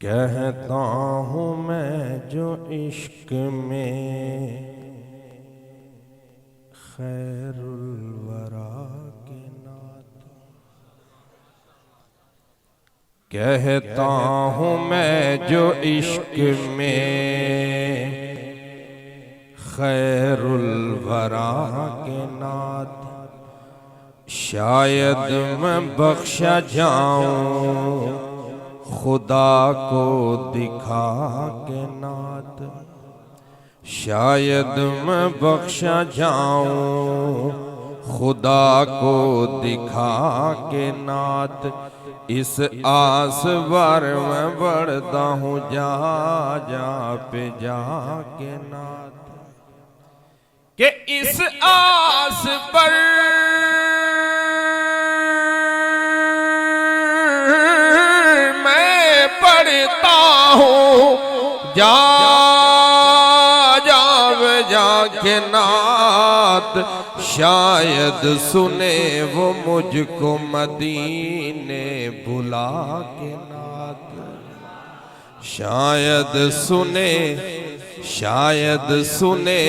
کہتا ہوں میں جو عشق میں خیر الورا کے نعت، کہتا ہوں میں جو عشق میں خیر الورا کے نعت، شاید میں بخشا جاؤں خدا کو دکھا کے نعت، شاید میں بخشا جاؤں خدا کو دکھا کے نعت، اس آس بار میں بڑھتا ہوں جا جا پہ جا کے نعت، کہ اس آس پر میں پڑھتا ہوں جا جا پہ جا کے نعت، شاید سنے وہ مجھ کو مدینے بلا کے نعت، شاید سنے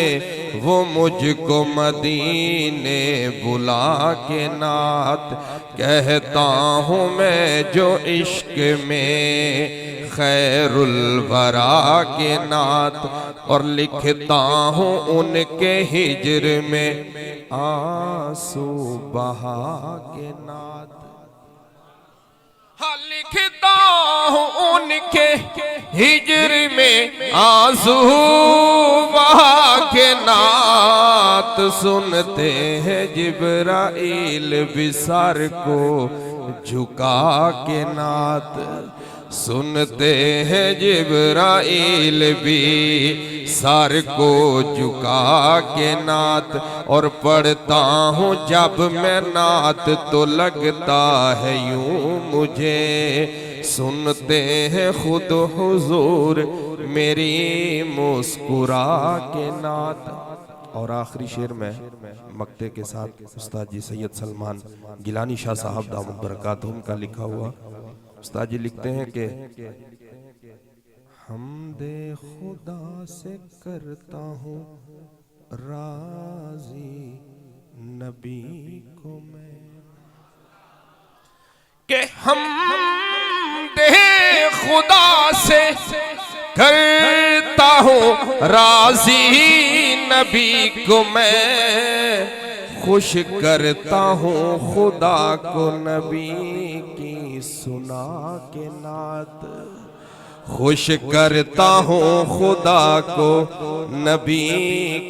وہ مجھ کو مدینے بلا کے نعت، کہتا ہوں میں جو عشق میں خیر الورا کے نعت، اور لکھتا ہوں ان کے ہجر میں آنسو بہا کے نعت، لکھتا ہوں ان کے ہجر میں آنسو بہا کے نعت، سنتے ہیں جبرائیل بھی سر کو جھکا کے نعت، سنتے ہیں جبرائیل بھی سر کو جھکا کے نعت، اور پڑھتا ہوں جب میں نعت تو لگتا ہے یوں مجھے، سنتے ہیں خود حضور میری مسکرا کے نعت۔ اور آخری شعر میں مقطع کے ساتھ استاد جی سید سلمان گیلانی شاہ صاحب دامت برکاتہم کا لکھا ہوا، استاد جی لکھتے ہیں کہ حمد خدا سے کرتا ہوں راضی نبی کو میں، کہ حمد خدا سے کرتا ہوں راضی نبی کو میں، خوش کرتا ہوں خدا کو نبی کی سنا کے نعت، خوش کرتا ہوں خدا کو نبی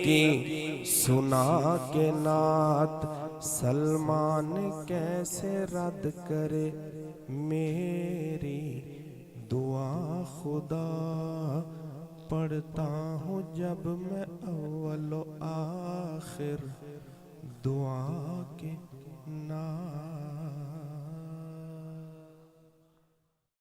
کی سنا کے نعت، سلمان کیسے رد کرے میری دعا خدا، پڑھتا ہوں جب میں اول و آخر دعا کے نعت۔